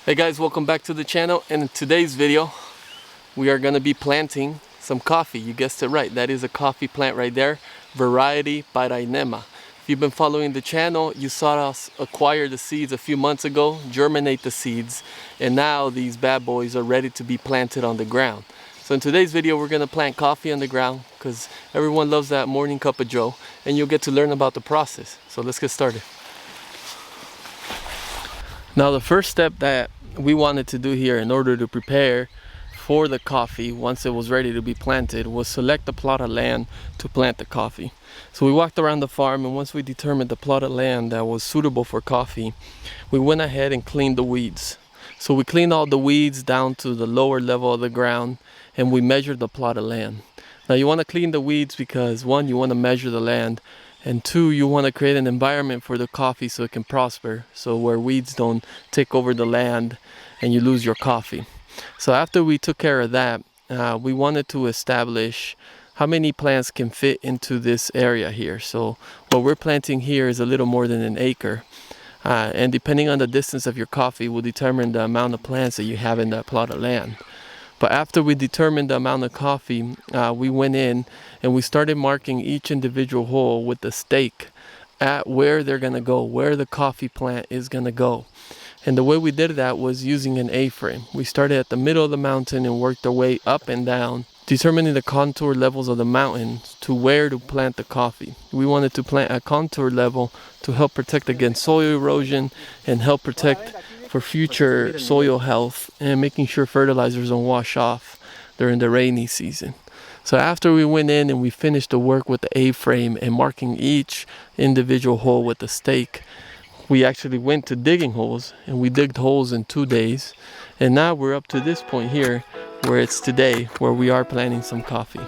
Hey guys, welcome back to the channel, and in today's video we are going to be planting some coffee. You guessed it right, that is a coffee plant right there, variety Parainema. If you've been following the channel, you saw us acquire the seeds a few months ago, germinate the seeds, and now these bad boys are ready to be planted on the ground. So in today's video we're going to plant coffee on the ground because everyone loves that morning cup of joe, and you'll get to learn about the process. So let's get started. Now the first step that we wanted to do here in order to prepare for the coffee once it was ready to be planted was select a plot of land to plant the coffee. So we walked around the farm, and once we determined the plot of land that was suitable for coffee, we went ahead and cleaned the weeds. So we cleaned all the weeds down to the lower level of the ground, and we measured the plot of land. Now you want to clean the weeds because one, you want to measure the land, and two, you want to create an environment for the coffee so it can prosper, so where weeds don't take over the land and you lose your coffee. So after we took care of that, we wanted to establish how many plants can fit into this area here. So what we're planting here is a little more than an acre, and depending on the distance of your coffee will determine the amount of plants that you have in that plot of land. But after we determined the amount of coffee, we went in and we started marking each individual hole with a stake at where they're going to go, where the coffee plant is going to go. And the way we did that was using an A-frame. We started at the middle of the mountain and worked our way up and down, determining the contour levels of the mountain to where to plant the coffee. We wanted to plant at contour level to help protect against soil erosion and help protect for future soil health, and making sure fertilizers don't wash off during the rainy season. So after we went in and we finished the work with the A-frame and marking each individual hole with a stake, we actually went to digging holes, and we digged holes in 2 days. And now we're up to this point here where it's today, where we are planting some coffee.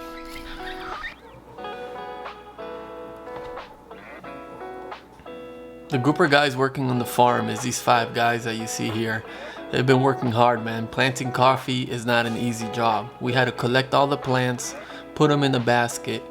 The group of guys working on the farm is these 5 guys that you see here. They've been working hard, man. Planting coffee is not an easy job. We had to collect all the plants, put them in a basket,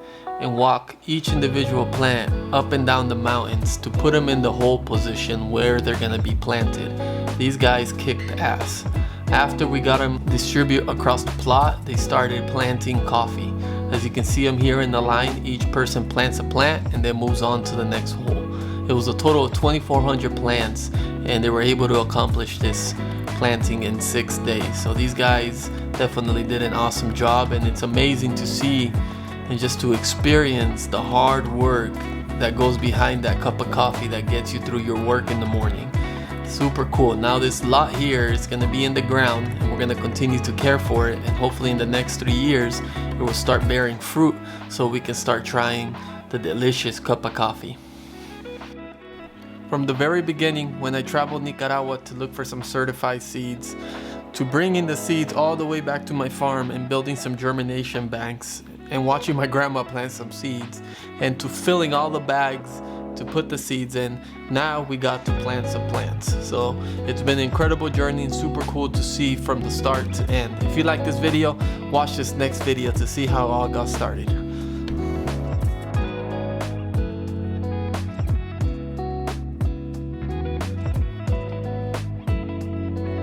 and walk each individual plant up and down the mountains to put them in the hole position where they're gonna be planted. These guys kicked ass. After we got them distributed across the plot, they started planting coffee. As you can see them here in the line, each person plants a plant and then moves on to the next hole. It was a total of 2,400 plants, and they were able to accomplish this planting in 6 days. So these guys definitely did an awesome job, and it's amazing to see and just to experience the hard work that goes behind that cup of coffee that gets you through your work in the morning. Super cool. Now this lot here is going to be in the ground, and we're going to continue to care for it, and hopefully in the next 3 years it will start bearing fruit so we can start trying the delicious cup of coffee. From the very beginning, when I traveled Nicaragua to look for some certified seeds, to bringing the seeds all the way back to my farm and building some germination banks and watching my grandma plant some seeds, and to filling all the bags to put the seeds in, now we got to plant some plants. So it's been an incredible journey and super cool to see from the start to end. If you like this video, watch this next video to see how it all got started.